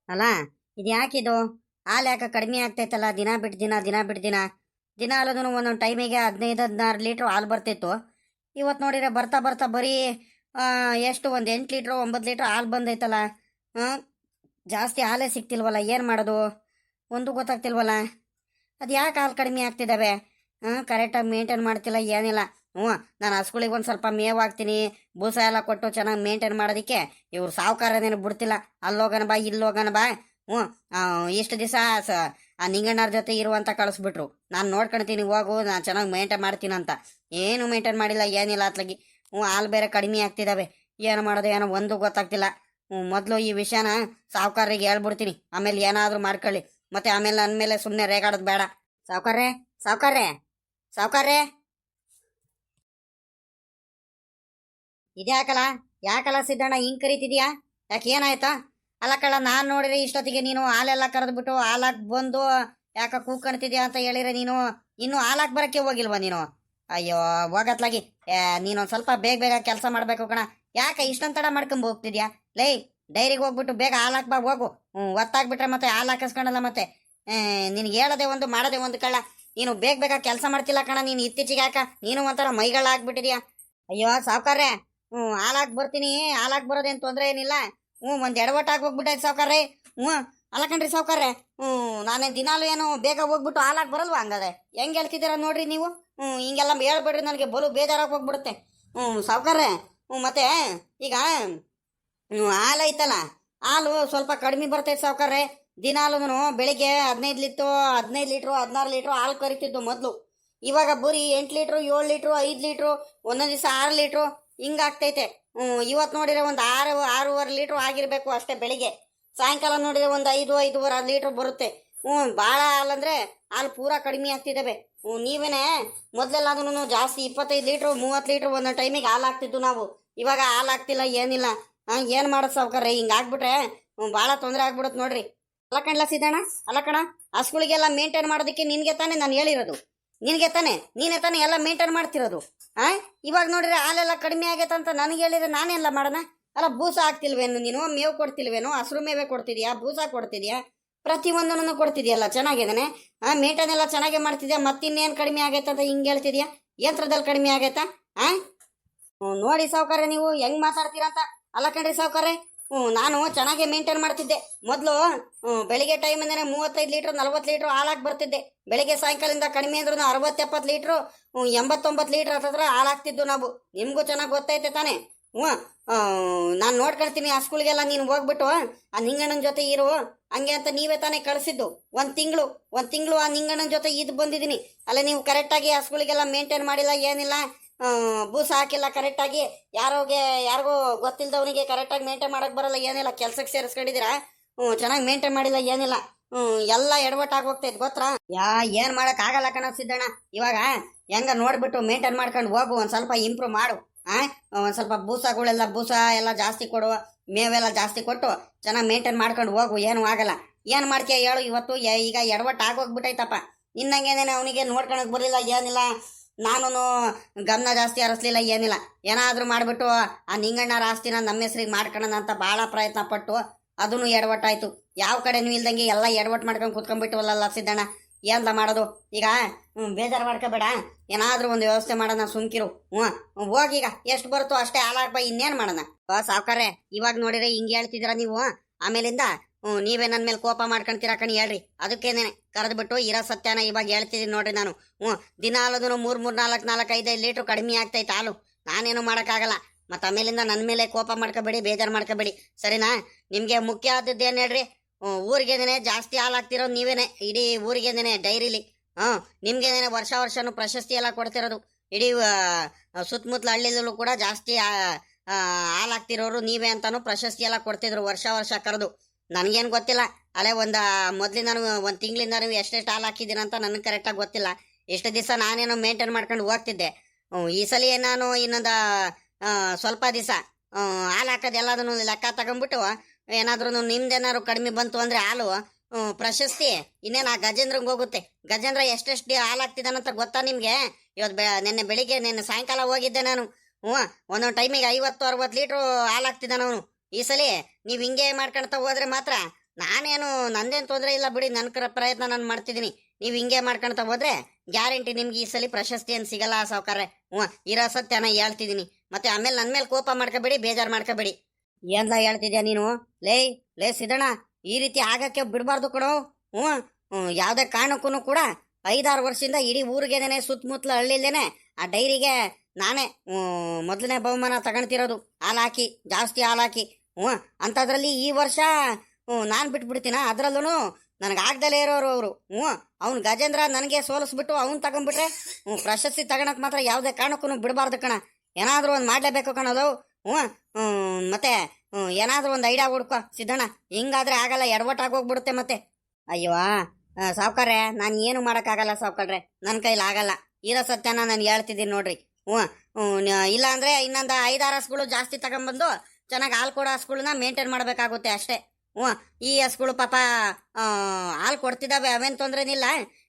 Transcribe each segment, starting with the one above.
ಅಲ್ಲ ಇದು ಯಾಕಿದು ಹಾಲು ಯಾಕೆ ಕಡಿಮೆ ಆಗ್ತೈತಲ್ಲ, ದಿನ ಬಿಟ್ಟು ದಿನ ದಿನ ಬಿಟ್ಟು ದಿನ ದಿನ ಅಲ್ಲದೂ ಒಂದೊಂದು ಟೈಮಿಗೆ 15-16 ಲೀಟ್ರ್ ಹಾಲು ಬರ್ತಿತ್ತು. ಇವತ್ತು ನೋಡಿದ್ರೆ ಬರ್ತಾ ಬರ್ತಾ ಬರೀ ಎಷ್ಟು ಒಂದು 8 ಲೀಟ್ರ್ 9 ಲೀಟ್ರ್ ಹಾಲು ಬಂದೈತಲ್ಲ. ಹಾಂ, ಜಾಸ್ತಿ ಹಾಲೇ ಸಿಗ್ತಿಲ್ವಲ್ಲ, ಏನು ಮಾಡೋದು ಒಂದು ಗೊತ್ತಾಗ್ತಿಲ್ವಲ್ಲ. ಅದು ಯಾಕೆ ಹಾಲು ಕಡಿಮೆ ಆಗ್ತಿದ್ದಾವೆ? ಕರೆಕ್ಟಾಗಿ ಮೇಂಟೈನ್ ಮಾಡ್ತಿಲ್ಲ, ಏನಿಲ್ಲ. ಹ್ಞೂ, ನಾನು ಹಸುಗಳಿಗೆ ಒಂದು ಸ್ವಲ್ಪ ಮೇವು ಹಾಕ್ತೀನಿ, ಬೂಸ ಎಲ್ಲ ಕೊಟ್ಟು ಚೆನ್ನಾಗಿ ಮೇಂಟೈನ್ ಮಾಡೋದಕ್ಕೆ ಇವ್ರು ಸಾವುಕಾರನೇನು ಬಿಡ್ತಿಲ್ಲ. ಅಲ್ಲೋಗನ ಬಾ ಇಲ್ಲೋಗನ ಬಾ. ಹ್ಞೂ, ಇಷ್ಟು ದಿವಸ ಆ ನಿಂಗಣ್ಣವ್ರ ಜೊತೆ ಇರುವಂತ ಕಳಿಸ್ಬಿಟ್ರು. ನಾನು ನೋಡ್ಕೊಳ್ತೀನಿ, ಹೋಗು, ನಾನು ಚೆನ್ನಾಗಿ ಮೇಂಟೈನ್ ಮಾಡ್ತೀನಿ ಅಂತ. ಏನು ಮೇಂಟೈನ್ ಮಾಡಿಲ್ಲ, ಏನಿಲ್ಲ ಅತ್ಲಾಗಿ. ಹಾಲು ಬೇರೆ ಕಡಿಮೆ ಆಗ್ತಿದ್ದಾವೆ. ಏನು ಮಾಡೋದು ಏನೋ ಒಂದು ಗೊತ್ತಾಗ್ತಿಲ್ಲ. ಮೊದಲು ಈ ವಿಷಯನ ಸಾವುಕಾರರಿಗೆ ಹೇಳ್ಬಿಡ್ತೀನಿ, ಆಮೇಲೆ ಏನಾದರೂ ಮಾಡ್ಕೊಳ್ಳಿ. ಮತ್ತೆ ಆಮೇಲೆ ನನ್ನ ಮೇಲೆ ಸುಮ್ಮನೆ ರೇಗಾಡೋದು ಬೇಡ. ಸಾವುಕಾರ್ರೆ, ಸಾವುಕಾರ್ರೆ, ಸಾವುಕಾರ್ರೆ, ಇದ್ಯಾಕಲ್ಲ ಯಾಕಲ್ಲ ಸಿದ್ದಣ್ಣ ಹಿಂಗೆ ಕರಿತಿದ್ಯಾ? ಯಾಕೆ ಏನಾಯ್ತಾ? ಅಲ್ಲ ಕಳ್ಳ, ನಾನು ನೋಡಿರಿ ಇಷ್ಟೊತ್ತಿಗೆ ನೀನು ಹಾಲೆಲ್ಲ ಕರೆದ್ಬಿಟ್ಟು ಹಾಲಾಕ್ ಬಂದು ಯಾಕೆ ಕೂಗ್ಕೊಳ್ತಿದ್ಯಾ ಅಂತ ಹೇಳಿದ್ರೆ ನೀನು ಇನ್ನೂ ಹಾಲಾಕ್ ಬರೋಕ್ಕೆ ಹೋಗಿಲ್ವಾ ನೀನು? ಅಯ್ಯೋ ಹೋಗತ್ಲಾಗಿ, ನೀನೊಂದು ಸ್ವಲ್ಪ ಬೇಗ ಬೇಗ ಕೆಲಸ ಮಾಡಬೇಕು ಕಣ. ಯಾಕೆ ಇಷ್ಟೊಂದು ತಡ ಮಾಡ್ಕೊಂಬ ಹೋಗ್ತಿದ್ಯಾ? ಲೈ, ಡೈರಿಗೆ ಹೋಗ್ಬಿಟ್ಟು ಬೇಗ ಹಾಲಾಕ್ ಬಾ, ಹೋಗು. ಒತ್ತಾಗ್ಬಿಟ್ರೆ ಮತ್ತೆ ಹಾಲು ಹಾಕಿಸ್ಕೊಳಲ್ಲ. ಮತ್ತೆ ನಿನ್ಗೆ ಹೇಳೋದೇ ಒಂದು ಮಾಡೋದೇ ಒಂದು ಕಳ್ಳ. ನೀನು ಬೇಗ ಬೇಗ ಕೆಲಸ ಮಾಡ್ತಿಲ್ಲ ಕಣ. ನೀನು ಇತ್ತೀಚೆಗೆ ಯಾಕ ನೀನು ಒಂಥರ ಮೈಗಳ ಆಗ್ಬಿಟ್ಟಿದ್ಯಾ? ಅಯ್ಯೋ ಸಾವುಕಾರ್ರೆ, ಹಾಲಾಕ್ ಬರ್ತೀನಿ, ಹಾಲಾಕ್ ಬರೋದೇನು ತೊಂದರೆ ಏನಿಲ್ಲ. ಒಂದು ಎಡವಟ್ಟಾಗಿ ಹೋಗ್ಬಿಟ್ಟಾಯ್ತು ಸಾವುಕಾರ್ರೆ. ಅಲ್ಲ ಕಣ್ರಿ ಸಾವುಕಾರ್ರೆ, ನಾನೇ ದಿನಾಲು ಏನು ಬೇಗ ಹೋಗ್ಬಿಟ್ಟು ಹಾಲಾಕ್ ಬರಲ್ವಾ? ಹಂಗಾದ್ರೆ ಹೆಂಗೆ ಹೇಳ್ತಿದ್ದೀರ ನೋಡ್ರಿ ನೀವು. ಹಿಂಗೆಲ್ಲ ಹೇಳ್ಬೇಡ್ರಿ, ನನಗೆ ಬಲು ಬೇಜಾರಾಗಿ ಹೋಗ್ಬಿಡುತ್ತೆ. ಸಾವುಕಾರ್ರೆ, ಮತ್ತೆ ಈಗ ಹಾಲು ಐತಲ್ಲ, ಹಾಲು ಸ್ವಲ್ಪ ಕಡಿಮೆ ಬರ್ತೈತೆ ಸಾವುಕಾರ್ರೆ. ದಿನಾಲು ಬೆಳಿಗ್ಗೆ 15 ಲೀಟ್ರು 16 ಲೀಟ್ರು ಹಾಲು ಕರಿತಿದ್ದು ಮೊದಲು. ಇವಾಗ ಬರೀ 8 ಲೀಟ್ರು 7 ಲೀಟ್ರು 5 ಲೀಟ್ರು, ಒಂದೊಂದು ದಿವಸ 6 ಲೀಟ್ರು ಹಿಂಗಾಗ್ತೈತೆ. ಇವತ್ತು ನೋಡಿದ್ರೆ ಒಂದು 6-6.5 ಲೀಟ್ರು ಆಗಿರಬೇಕು ಅಷ್ಟೇ ಬೆಳಿಗ್ಗೆ. ಸಾಯಂಕಾಲ ನೋಡಿದ್ರೆ ಒಂದು 5-5.5 ಲೀಟ್ರ್ ಬರುತ್ತೆ. ಭಾಳ ಹಾಲಂದ್ರೆ ಹಾಲು ಪೂರಾ ಕಡಿಮೆ ಆಗ್ತಿದ್ದಾವೆ. ನೀವೇನೆ ಮೊದಲೆಲ್ಲ ಅದನ್ನು ಜಾಸ್ತಿ 25 ಲೀಟ್ರು 30 ಲೀಟ್ರು ಒಂದೊಂದು ಟೈಮಿಗೆ ಹಾಲು ಹಾಕ್ತಿದ್ದು ನಾವು. ಇವಾಗ ಹಾಲು ಹಾಕ್ತಿಲ್ಲ, ಏನಿಲ್ಲ. ಏನು ಮಾಡೋದು ಸಾವುಕಾರ್ರೆ? ಹಿಂಗಾಗ್ಬಿಟ್ರೆ ಭಾಳ ತೊಂದರೆ ಆಗ್ಬಿಡುತ್ತೆ ನೋಡ್ರಿ. ಅಲ್ಲ ಕಣ್ಲ ಸಿದ್ದಣ್ಣ, ಅಲ್ಲ ಕಣ, ಹಸುಗಳಿಗೆಲ್ಲ ಮೇಂಟೈನ್ ಮಾಡೋದಕ್ಕೆ ನಿನಗೆ ತಾನೇ ನಾನು ಹೇಳಿರೋದು. ನಿನಗೆ ತಾನೇ, ನೀನೇ ತಾನೇ ಎಲ್ಲ ಮೇಂಟೈನ್ ಮಾಡ್ತಿರೋದು. ಇವಾಗ ನೋಡಿದ್ರೆ ಹಾಲೆಲ್ಲ ಕಡಿಮೆ ಆಗೈತಂತ ನನಗೆ ಹೇಳಿದ್ರೆ ನಾನೆಲ್ಲ ಮಾಡೋಣ? ಅಲ್ಲ, ಬೂಸ ಹಾಕ್ತಿಲ್ವೇನು ನೀನು? ಮೇವು ಕೊಡ್ತಿಲ್ವೇನು? ಹಸಿರು ಮೇವೆ ಕೊಡ್ತಿದ್ಯಾ, ಬೂಸ ಕೊಡ್ತಿದ್ಯಾ, ಪ್ರತಿಯೊಂದನ್ನು ಕೊಡ್ತಿದ್ಯಲ್ಲ, ಚೆನ್ನಾಗಿದ್ದಾನೆ. ಮೇಂಟೈನ್ ಎಲ್ಲ ಚೆನ್ನಾಗೇ ಮಾಡ್ತಿದ್ಯಾ. ಮತ್ತಿನ್ನೇನು ಕಡಿಮೆ ಆಗೈತಂತ ಹಿಂಗೆ ಹೇಳ್ತಿದ್ಯಾ? ಯಂತ್ರದಲ್ಲಿ ಕಡಿಮೆ ಆಗೈತಾ? ನೋಡಿ ಸಾವುಕಾರ್ರೆ, ನೀವು ಹೆಂಗ್ ಮಾತಾಡ್ತೀರಂತ. ಅಲ್ಲ ಕಣ್ರಿ ಸಾವುಕಾರ್ರೆ, ನಾನು ಚೆನ್ನಾಗೇ ಮೇಂಟೈನ್ ಮಾಡ್ತಿದ್ದೆ ಮೊದಲು. ಬೆಳಿಗ್ಗೆ ಟೈಮಿಂದನೇ 35 ಲೀಟ್ರು 40 ಲೀಟ್ರು ಹಾಲಾಕ್ ಬರ್ತಿದ್ದೆ. ಬೆಳಿಗ್ಗೆ ಸಾಯಂಕಾಲದಿಂದ ಕಡಿಮೆ ಅಂದ್ರೂ 60-70 ಲೀಟ್ರು 89 ಲೀಟ್ರ್ ಹತ್ರ ಹಾಲಾಕ್ತಿದ್ದು ನಾವು. ನಿಮಗೂ ಚೆನ್ನಾಗಿ ಗೊತ್ತೈತೆ ತಾನೆ. ನಾನು ನೋಡ್ಕೊಳ್ತೀನಿ ಹಸುಗಳಿಗೆಲ್ಲ. ನೀನು ಹೋಗ್ಬಿಟ್ಟು ಆ ನಿಂಗಣ್ಣನ ಜೊತೆ ಇರು ಹಂಗೆ ಅಂತ ನೀವೇ ತಾನೇ ಕಳಿಸಿದ್ದು. ಒಂದು ತಿಂಗಳು ಆ ನಿಂಗಣ್ಣನ ಜೊತೆ ಇದ್ದು ಬಂದಿದ್ದೀನಿ. ಅಲ್ಲ, ನೀವು ಕರೆಕ್ಟಾಗಿ ಹಸುಗಳಿಗೆಲ್ಲ ಮೇಂಟೈನ್ ಮಾಡಿಲ್ಲ, ಏನಿಲ್ಲ. ಬೂಸ ಹಾಕಿಲ್ಲ ಕರೆಕ್ಟಾಗಿ. ಯಾರಿಗೂ ಗೊತ್ತಿಲ್ದವನಿಗೆ ಕರೆಕ್ಟಾಗಿ ಮೇಂಟೈನ್ ಮಾಡೋಕೆ ಬರಲ್ಲ, ಏನಿಲ್ಲ. ಕೆಲ್ಸಕ್ಕೆ ಸೇರಿಸ್ಕೊಂಡಿದ್ದೀರಾ, ಚೆನ್ನಾಗಿ ಮೇಂಟೈನ್ ಮಾಡಿಲ್ಲ, ಏನಿಲ್ಲ. ಎಲ್ಲ ಎಡವಟ್ಟಾಗಿ ಹೋಗ್ತೈತೆ ಗೊತ್ತಾ? ಏನು ಮಾಡೋಕ್ಕಾಗಲ್ಲ ಕಣ ಸಿದ್ದಣ್ಣ. ಇವಾಗ ಹೆಂಗ ನೋಡ್ಬಿಟ್ಟು ಮೇಂಟೈನ್ ಮಾಡ್ಕೊಂಡು ಹೋಗು, ಒಂದು ಸ್ವಲ್ಪ ಇಂಪ್ರೂವ್ ಮಾಡು. ಒಂದು ಸ್ವಲ್ಪ ಬೂಸ ಎಲ್ಲ ಜಾಸ್ತಿ ಕೊಡು, ಮೇವೆಲ್ಲ ಜಾಸ್ತಿ ಕೊಟ್ಟು ಚೆನ್ನಾಗಿ ಮೇಂಟೈನ್ ಮಾಡ್ಕೊಂಡು ಹೋಗು. ಏನು ಆಗಲ್ಲ. ಏನು ಮಾಡ್ತೀಯ ಹೇಳು? ಇವತ್ತು ಈಗ ಎಡವಟ್ಟಾಗಿ ಹೋಗ್ಬಿಟ್ಟೈತಪ್ಪ. ನಿನ್ನಂಗೇನೇನೆ ಅವನಿಗೆ ನೋಡ್ಕೊಳಕ್ ಬರಲಿಲ್ಲ, ಏನಿಲ್ಲ. ನಾನು ಗಮನ ಜಾಸ್ತಿ ಹರಿಸ್ಲಿಲ್ಲ, ಏನಿಲ್ಲ. ಏನಾದರೂ ಮಾಡಿಬಿಟ್ಟು ಆ ನಿಂಗಣ್ಣರ ಆಸ್ತಿನ ನಮ್ಮ ಹೆಸ್ರಿಗೆ ಮಾಡ್ಕೊಳ್ಳೋಣ ಅಂತ ಭಾಳ ಪ್ರಯತ್ನ ಪಟ್ಟು ಅದನ್ನು ಎಡವಟ್ಟಾಯ್ತು. ಯಾವ ಕಡೆನೂ ಇಲ್ದಂಗೆ ಎಲ್ಲ ಎಡವಟ್ಟು ಮಾಡ್ಕೊಂಡು ಕೂತ್ಕೊಂಡ್ಬಿಟ್ಟವಲ್ಲ ಸಿದ್ದಣ್ಣ. ಏನ್ಲ ಮಾಡೋದು ಈಗ? ಬೇಜಾರು ಮಾಡ್ಕೋಬೇಡ, ಏನಾದರೂ ಒಂದು ವ್ಯವಸ್ಥೆ ಮಾಡೋಣ, ಸುಮ್ಕಿರು. ಹೋಗೀಗ ಎಷ್ಟು ಬರುತ್ತೋ ಅಷ್ಟೇ ಹಾಲಾಗ್ಬ, ಇನ್ನೇನು ಮಾಡೋಣ? ಸಾವುಕಾರ್ರೆ, ಇವಾಗ ನೋಡಿದ್ರೆ ಹಿಂಗೆ ಹೇಳ್ತಿದ್ದೀರ ನೀವು. ಆಮೇಲಿಂದ ನೀವೇ ನನ್ನ ಮೇಲೆ ಕೋಪ ಮಾಡ್ಕೊಂತೀರಾ ಕಣಿ, ಹೇಳ್ರಿ. ಅದಕ್ಕೇನೇನೆ ಕರೆದ್ಬಿಟ್ಟು ಇರೋ ಸತ್ಯನ ಇವಾಗ ಹೇಳ್ತಿದ್ದೀನಿ ನೋಡ್ರಿ ನಾನು. ದಿನ ಹಾಲೋದು 3-4-5 ಲೀಟ್ರ್ ಕಡಿಮೆ ಆಗ್ತೈತೆ ಹಾಲು. ನಾನೇನು ಮಾಡೋಕ್ಕಾಗಲ್ಲ. ಮತ್ತು ಆಮೇಲಿಂದ ನನ್ನ ಮೇಲೆ ಕೋಪ ಮಾಡ್ಕೋಬೇಡಿ, ಬೇಜಾರು ಮಾಡ್ಕೋಬೇಡಿ, ಸರಿನಾ? ನಿಮಗೆ ಮುಖ್ಯ ಆದದ್ದೇನು ಹೇಳ್ರಿ? ಊರಿಗೇನೆ ಜಾಸ್ತಿ ಹಾಲು ಹಾಕ್ತಿರೋದು ನೀವೇನೆ, ಇಡೀ ಊರಿಗೇನೆ ಡೈರಿಲಿ. ನಿಮ್ಗೇನೆ ವರ್ಷನೂ ಪ್ರಶಸ್ತಿ ಎಲ್ಲ ಕೊಡ್ತಿರೋದು. ಇಡೀ ಸುತ್ತಮುತ್ತಲ ಹಳ್ಳಿಲೂ ಕೂಡ ಜಾಸ್ತಿ ಹಾಲು ಹಾಕ್ತಿರೋರು ನೀವೇ ಅಂತಾನು ಪ್ರಶಸ್ತಿ ಎಲ್ಲ ಕೊಡ್ತಿದ್ರು ವರ್ಷ ಕರೆದು. ನನಗೇನು ಗೊತ್ತಿಲ್ಲ. ಅಲ್ಲೇ ಮೊದಲಿಂದ ಒಂದು ತಿಂಗಳಿಂದ ನೀವು ಎಷ್ಟೆಷ್ಟು ಹಾಲು ಹಾಕಿದ್ದೀರ ಅಂತ ನನಗೆ ಕರೆಕ್ಟಾಗಿ ಗೊತ್ತಿಲ್ಲ. ಎಷ್ಟು ದಿವಸ ನಾನೇನೋ ಮೇಂಟೈನ್ ಮಾಡ್ಕೊಂಡು ಹೋಗ್ತಿದ್ದೆ. ಈ ಸಲ ನಾನು ಇನ್ನೊಂದು ಸ್ವಲ್ಪ ದಿವಸ ಹಾಲು ಹಾಕೋದೆಲ್ಲದನ್ನು ಲೆಕ್ಕ ತಗೊಂಡ್ಬಿಟ್ಟು ಏನಾದ್ರೂ ನಿಮ್ದೇನಾದ್ರು ಕಡಿಮೆ ಬಂತು ಅಂದರೆ ಹಾಲು ಪ್ರಶಸ್ತಿ ಇನ್ನೇನು ಆ ಗಜೇಂದ್ರಂಗೆ ಹೋಗುತ್ತೆ. ಗಜೇಂದ್ರ ಎಷ್ಟೆಷ್ಟು ಹಾಲು ಹಾಕ್ತಿದ್ದಾನಂತ ಗೊತ್ತಾ ನಿಮಗೆ? ಇವತ್ತು ನಿನ್ನೆ ಸಾಯಂಕಾಲ ಹೋಗಿದ್ದೆ ನಾನು. ಒಂದೊಂದು ಟೈಮಿಗೆ 50-60 ಲೀಟ್ರು ಹಾಲು ಹಾಕ್ತಿದ್ದಾನ ಅವನು. ಈ ಸಲ ನೀವು ಹಿಂಗೆ ಮಾಡ್ಕೊಳ್ತಾ ಹೋದ್ರೆ ಮಾತ್ರ ನಾನೇನು ನಂದೇನು ತೊಂದರೆ ಇಲ್ಲ ಬಿಡಿ, ನನ್ನ ಪ್ರಯತ್ನ ನಾನು ಮಾಡ್ತಿದ್ದೀನಿ. ನೀವು ಹಿಂಗೆ ಮಾಡ್ಕೊಳ್ತಾ ಹೋದ್ರೆ ಗ್ಯಾರಂಟಿ ನಿಮ್ಗೆ ಈ ಸಲ ಪ್ರಶಸ್ತಿ ಏನು ಸಿಗಲ್ಲ ಸಾವ್ಕಾರ್ರೆ. ಹ್ಞೂ, ಇರೋ ಸತ್ಯನ ಹೇಳ್ತಿದ್ದೀನಿ. ಮತ್ತೆ ಆಮೇಲೆ ನನ್ನ ಮೇಲೆ ಕೋಪ ಮಾಡ್ಕೋಬೇಡಿ, ಬೇಜಾರು ಮಾಡ್ಕೋಬೇಡಿ. ಏನ್ಲ ಹೇಳ್ತಿದ್ಯಾ ನೀನು? ಲೇ ಲೇ ಸಿದ್ದಣ್ಣ, ಈ ರೀತಿ ಆಗಕ್ಕೆ ಬಿಡಬಾರ್ದು ಕಣೋ. ಹ್ಞೂ, ಯಾವುದೇ ಕಾರಣಕ್ಕೂ ಕೂಡ 5-6 ವರ್ಷದಿಂದ ಇಡೀ ಊರಿಗೆದೇನೆ ಸುತ್ತಮುತ್ತಲ ಹಳ್ಳಿಲೇನೆ ಆ ಡೈರಿಗೆ ನಾನೇ ಮೊದಲನೇ ಬಹುಮಾನ ತಗೊಳ್ತಿರೋದು, ಹಾಲು ಹಾಕಿ, ಜಾಸ್ತಿ ಹಾಲು ಹಾಕಿ. ಹ್ಞೂ, ಅಂಥದ್ರಲ್ಲಿ ಈ ವರ್ಷ ನಾನು ಬಿಟ್ಬಿಡ್ತೀನ? ಅದರಲ್ಲೂ ನನಗೆ ಆಗ್ದಲೇ ಇರೋರು ಅವರು. ಹ್ಞೂ, ಅವ್ನು ಗಜೇಂದ್ರ ನನಗೆ ಸೋಲಿಸ್ಬಿಟ್ಟು ಅವ್ನು ತಗೊಂಡ್ಬಿಟ್ರೆ ಪ್ರಶಸ್ತಿ ತಗೊಳಕ್ ಮಾತ್ರ ಯಾವುದೇ ಕಾರಣಕ್ಕೂ ಬಿಡಬಾರ್ದು ಕಣ. ಏನಾದರೂ ಒಂದು ಮಾಡಲೇಬೇಕು ಕಣೋದು. ಹ್ಞೂ, ಮತ್ತೆ ಏನಾದರೂ ಒಂದು ಐಡಿಯಾ ಹುಡ್ಕೋ ಸಿದ್ದಣ್ಣ. ಹಿಂಗಾದ್ರೆ ಆಗಲ್ಲ, ಎಡವಟ್ಟಾಗೋಗ್ಬಿಡುತ್ತೆ ಮತ್ತೆ. ಅಯ್ಯೋ ಸಾವ್ಕಾರ್ರೆ, ನಾನು ಏನು ಮಾಡೋಕ್ಕಾಗಲ್ಲ ಸಾವ್ಕಾರ್ರೆ, ನನ್ನ ಕೈಲಿ ಆಗಲ್ಲ. ಇರೋ ಸತ್ಯನ ನಾನು ಹೇಳ್ತಿದ್ದೀನಿ ನೋಡ್ರಿ. ಹ್ಞೂ, ಇಲ್ಲ ಅಂದರೆ ಇನ್ನೊಂದು 5-6 ಹಸುಗಳು ಜಾಸ್ತಿ ತಗೊಂಬಂದು ಚೆನ್ನಾಗಿ ಹಾಲು ಕೊಡೋ ಹಸುಗಳನ್ನ ಮೇಂಟೈನ್ ಮಾಡಬೇಕಾಗುತ್ತೆ ಅಷ್ಟೇ. ಹ್ಞೂ, ಈ ಹಸುಗಳು ಪಾಪ ಹಾಲು ಕೊಡ್ತಿದ್ದಾವೆ, ಅವೇನು ತೊಂದ್ರೆನಿಲ್ಲ.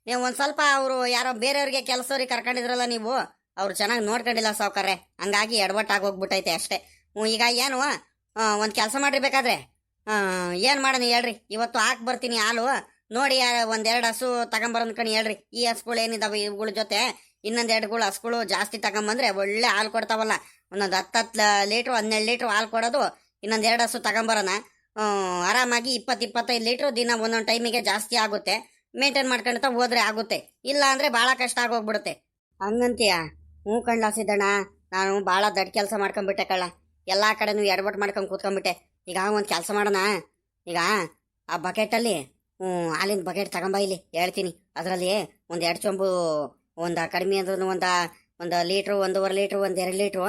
ನೀವು ಒಂದು ಸ್ವಲ್ಪ ಅವರು ಯಾರೋ ಬೇರೆಯವ್ರಿಗೆ ಕೆಲಸವ್ರಿಗೆ ಕರ್ಕೊಂಡಿದ್ರಲ್ಲ ನೀವು, ಅವ್ರು ಚೆನ್ನಾಗಿ ನೋಡ್ಕೊಂಡಿಲ್ಲ ಸಾವ್ಕಾರ್ರೆ, ಹಂಗಾಗಿ ಎಡವಟ್ಟಾಗೋಗ್ಬಿಟ್ಟೈತೆ ಅಷ್ಟೇ. ಈಗ ಏನು ಒಂದು ಕೆಲಸ ಮಾಡ್ರಿ, ಬೇಕಾದ್ರೆ ಏನು ಮಾಡೋಣ ಹೇಳ್ರಿ, ಇವತ್ತು ಹಾಕಿ ಬರ್ತೀನಿ ಹಾಲು. ನೋಡಿ 1-2 ಹಸು ತಗೊಂಬರೋದ್ ಕಣಿ ಹೇಳ್ರಿ. ಈ ಹಸುಗಳು ಏನಿದಾವೆ ಇವುಗಳ ಜೊತೆ ಇನ್ನೊಂದು 2 ಹಸುಗಳು ಜಾಸ್ತಿ ತಗೊಂಬಂದ್ರೆ ಒಳ್ಳೆ ಹಾಲು ಕೊಡ್ತಾವಲ್ಲ. ಒಂದೊಂದು 10 ಲೀಟ್ರು 12 ಲೀಟ್ರು ಹಾಲು ಕೊಡೋದು. ಇನ್ನೊಂದು 2 ಹಸು ತಗೊಂಬರೋಣ, ಆರಾಮಾಗಿ 20-25 ಲೀಟ್ರು ದಿನ ಒಂದೊಂದು ಟೈಮಿಗೆ ಜಾಸ್ತಿ ಆಗುತ್ತೆ. ಮೇಂಟೈನ್ ಮಾಡ್ಕೊಳ್ತಾ ಹೋದ್ರೆ ಆಗುತ್ತೆ, ಇಲ್ಲ ಅಂದರೆ ಭಾಳ ಕಷ್ಟ ಆಗೋಗ್ಬಿಡುತ್ತೆ. ಹಂಗಂತೀಯ? ಹ್ಞೂ ಕಣ್ಣ ಸಿದ್ದಣ್ಣ, ನಾನು ಭಾಳ ದೊಡ್ಡ ಕೆಲಸ ಮಾಡ್ಕೊಂಬಿಟ್ಟೆ ಕಳ್ಳ. ಎಲ್ಲ ಕಡೆನೂ ಎಡವಟ್ಟು ಮಾಡ್ಕೊಂಡು ಕೂತ್ಕೊಂಡ್ಬಿಟ್ಟೆ. ಈಗ ಒಂದು ಕೆಲಸ ಮಾಡೋಣ, ಈಗ ಆ ಬಕೆಟಲ್ಲಿ ಹಾಲಿನ ಬಕೆಟ್ ತಗೊಂಬ, ಇಲ್ಲಿ ಹೇಳ್ತೀನಿ. ಅದರಲ್ಲಿ 1-2 ಚೊಂಬು, ಒಂದು ಕಡಿಮೆ ಅಂದ್ರೂ ಒಂದು ಲೀಟ್ರು, 1.5 ಲೀಟ್ರು, 1-2 ಲೀಟ್ರು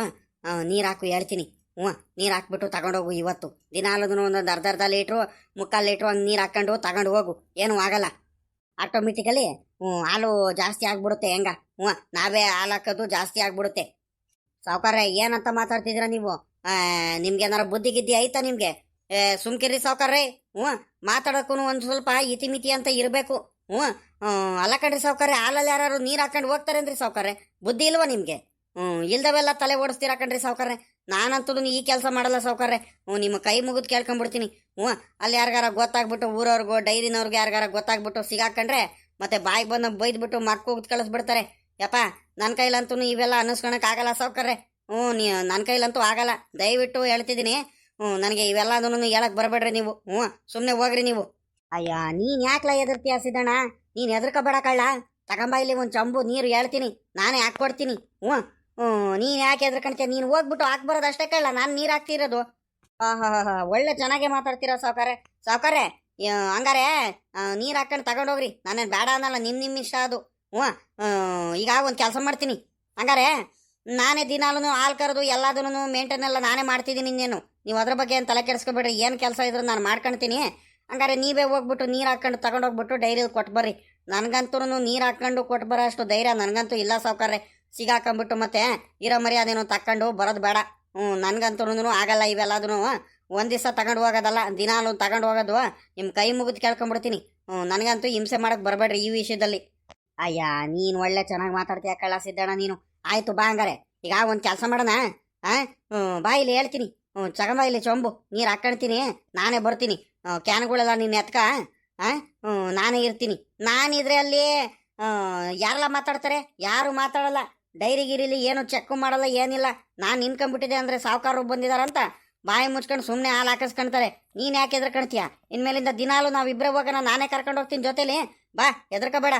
ನೀರು ಹಾಕು ಹೇಳ್ತೀನಿ. ಹ್ಞೂ, ನೀರು ಹಾಕ್ಬಿಟ್ಟು ತಗೊಂಡೋಗು. ಇವತ್ತು ದಿನ ಅಲ್ಲದೂ ಒಂದೊಂದು ಅರ್ಧ ಲೀಟ್ರು, 3/4 ಲೀಟ್ರು ಹಂಗೆ ನೀರು ಹಾಕ್ಕೊಂಡು ತಗೊಂಡು ಹೋಗು. ಏನೂ ಆಗಲ್ಲ, ಆಟೋಮೆಟಿಕಲಿ ಹಾಲು ಜಾಸ್ತಿ ಆಗ್ಬಿಡುತ್ತೆ. ಹೆಂಗ? ಹ್ಞೂ, ನಾವೇ ಹಾಲು ಹಾಕೋದು ಜಾಸ್ತಿ ಆಗ್ಬಿಡುತ್ತೆ. ಸಾವ್ಕಾರ್ರೆ, ಏನಂತ ಮಾತಾಡ್ತಿದ್ದೀರ ನೀವು? ನಿಮ್ಗೆ ಏನಾರ ಬುದ್ಧಿ ಗಿದ್ದಿ ಐತಾ ನಿಮಗೆ? ಸುಮ್ಕಿರಿ ಸಾವ್ಕಾರ್ರೆ. ಹ್ಞೂ, ಮಾತಾಡೋಕ್ಕೂ ಒಂದು ಸ್ವಲ್ಪ ಇತಿಮಿತಿ ಅಂತ ಇರಬೇಕು. ಹ್ಞೂ, ಅಲ್ಲ ಕಣ್ರಿ ಸಾವ್ಕಾರ್ರೆ, ಹಾಲಲ್ಲಿ ಯಾರು ನೀರು ಹಾಕೊಂಡು ಹೋಗ್ತಾರೇನ್ರಿ ಸಾವ್ಕಾರ್ರೆ? ಬುದ್ಧಿ ಇಲ್ವಾ ನಿಮಗೆ? ಇಲ್ದವೆಲ್ಲ ತಲೆ ಓಡಿಸ್ತೀರಾ ಕಣ್ರಿ ಸಾವ್ಕಾರ್ರೆ. ನಾನಂತೂ ಈ ಕೆಲಸ ಮಾಡಲ್ಲ ಸಾವ್ಕಾರ್ರೆ. ನಿಮ್ಮ ಕೈ ಮುಗಿದು ಕೇಳ್ಕೊಂಡ್ಬಿಡ್ತೀನಿ. ಹ್ಞೂ, ಅಲ್ಲಿ ಯಾರಿಗಾರ ಗೊತ್ತಾಗ್ಬಿಟ್ಟು, ಊರವ್ರಿಗೂ ಡೈರಿನವ್ರಿಗೆ ಯಾರಿಗಾರ ಗೊತ್ತಾಗ್ಬಿಟ್ಟು ಸಿಗಾಕೊಂಡ್ರೆ ಮತ್ತೆ ಬಾಯಿಗೆ ಬಂದು ಬೈದ್ಬಿಟ್ಟು ಮಕ್ಕ ಹೋಗಿ ಕಳಿಸ್ಬಿಡ್ತಾರೆ. ಯಪ್ಪ, ನನ್ನ ಕೈಲಂತೂ ಇವೆಲ್ಲ ಅನ್ನಿಸ್ಕೊಳಕ್ಕಾಗಲ್ಲ ಸಾವ್ಕಾರ್ರೆ. ನನ್ನ ಕೈಲಂತೂ ಆಗಲ್ಲ, ದಯವಿಟ್ಟು ಹೇಳ್ತಿದ್ದೀನಿ. ನನಗೆ ಇವೆಲ್ಲ ಅದನ್ನು ಹೇಳಕ್ ಬರಬೇಡ್ರಿ ನೀವು. ಸುಮ್ಮನೆ ಹೋಗ್ರಿ ನೀವು. ಅಯ್ಯ, ನೀನು ಯಾಕ್ಲ ಎದುರ್ತೀಯ ಸಿದ್ದಣ್ಣ? ನೀನು ಹೆದರ್ಕೋಬೇಡ ಕಳ್ಳ. ತಗೊಂಬ ಇಲ್ಲಿ ಒಂದು ಚಂಬು ನೀರು, ಹೇಳ್ತೀನಿ, ನಾನೇ ಹಾಕ್ಕೊಡ್ತೀನಿ. ನೀನು ಯಾಕೆ ಹೆದರ್ಕೊಂತೀಯ? ನೀನು ಹೋಗ್ಬಿಟ್ಟು ಹಾಕ್ಬರೋದು ಅಷ್ಟೇ ಕಳ್ಳ, ನಾನು ನೀರು ಹಾಕ್ತಿರೋದು. ಒಳ್ಳೆ ಚೆನ್ನಾಗೇ ಮಾತಾಡ್ತೀರ ಸಾವ್ಕಾರ್ರೆ. ಸಾವ್ಕಾರ್ರೆ, ಹಂಗಾರೆ ನೀರು ಹಾಕೊಂಡು ತಗೊಂಡೋಗ್ರಿ, ನಾನೇನು ಬೇಡ ಅನ್ನಲ್ಲ, ನಿಮ್ಮ ಇಷ್ಟ ಅದು. ಈಗ ಒಂದು ಕೆಲಸ ಮಾಡ್ತೀನಿ. ಹಂಗಾರೆ ನಾನೇ ದಿನಾಲೂ ಹಾಲು ಕರೆದು ಎಲ್ಲದನ್ನು ಮೇಂಟೈನ್ ಎಲ್ಲ ನಾನೇ ಮಾಡ್ತಿದ್ದೀನಿ. ಇನ್ನೇನು ನೀವು ಅದ್ರ ಬಗ್ಗೆ ಏನು ತಲೆ ಕೆಡಿಸ್ಕೊಬೇಡ್ರಿ, ಏನು ಕೆಲಸ ಇದ್ರು ನಾನು ಮಾಡ್ಕೊಳ್ತೀನಿ. ಹಂಗಾರೆ ನೀವೇ ಹೋಗ್ಬಿಟ್ಟು ನೀರು ಹಾಕೊಂಡು ತಗೊಂಡೋಗ್ಬಿಟ್ಟು ಡೈರಿಗೆ ಕೊಟ್ಟು ಬರ್ರಿ. ನನಗಂತೂ ನೀರು ಹಾಕೊಂಡು ಕೊಟ್ಟು ಬರೋ ಅಷ್ಟು ಧೈರ್ಯ ನನಗಂತೂ ಇಲ್ಲ ಸಾವ್ಕಾರ್ರೆ. ಸಿಗಾಕೊಂಬಿಟ್ಟು ಮತ್ತೆ ಇರೋ ಮರ್ಯಾದೇನೋ ತಕೊಂಡು ಬರೋದು ಬೇಡ. ನನಗಂತೂ ಆಗಲ್ಲ ಇವೆಲ್ಲದೂ. ಒಂದು ದಿವಸ ತಗೊಂಡು ಹೋಗೋದಲ್ಲ, ದಿನಾಲು ತಗೊಂಡು ಹೋಗೋದು. ನಿಮ್ಮ ಕೈ ಮುಗಿದು ಕೇಳ್ಕೊಂಬಿಡ್ತೀನಿ. ನನಗಂತೂ ಹಿಂಸೆ ಮಾಡೋಕ್ಕೆ ಬರಬೇಡ್ರಿ ಈ ವಿಷಯದಲ್ಲಿ. ಅಯ್ಯ, ನೀನು ಒಳ್ಳೆ ಚೆನ್ನಾಗಿ ಮಾತಾಡ್ತೀಯ ಕಳ್ಳ ಸಿದ್ದಣ್ಣ ನೀನು. ಆಯಿತು ಬಾ, ಹಂಗಾರೆ ಈಗ ಒಂದು ಕೆಲಸ ಮಾಡೋಣ. ಬಾ, ಇಲ್ಲಿ ಹೇಳ್ತೀನಿ. ಚಗಂಬ ಇಲ್ಲಿ ಚೊಂಬು ನೀರು ಹಾಕ್ಕೊಳ್ತೀನಿ, ನಾನೇ ಬರ್ತೀನಿ. ಕ್ಯಾನ್ಗಳೆಲ್ಲ ನೀನು ಎತ್ಕ. ನಾನೇ ಇರ್ತೀನಿ. ನಾನಿದ್ರೆ ಅಲ್ಲಿ ಯಾರೆಲ್ಲ ಮಾತಾಡ್ತಾರೆ? ಯಾರು ಮಾತಾಡಲ್ಲ. ಡೈರಿ ಗಿರಿಲಿ ಏನು ಚೆಕ್ ಮಾಡಲ್ಲ, ಏನಿಲ್ಲ. ನಾನು ನಿನ್ಕೊಂಡ್ಬಿಟ್ಟಿದೆ ಅಂದರೆ ಸಾವ್ಕಾರರು ಬಂದಿದಾರಂತ ಬಾಯಿ ಮುಚ್ಕೊಂಡು ಸುಮ್ಮನೆ ಹಾಲು ಹಾಕಿಸ್ಕೊಳ್ತಾರೆ. ನೀನು ಯಾಕೆ ಎದ್ರಕಣ್ತೀಯ? ಇನ್ಮೇಲಿಂದ ದಿನಾಲು ನಾವಿಬ್ಬರೇ ಹೋಗೋಣ, ನಾನೇ ಕರ್ಕೊಂಡು ಹೋಗ್ತೀನಿ ಜೊತೇಲಿ. ಬಾ, ಎದ್ರಕೋಬೇಡ.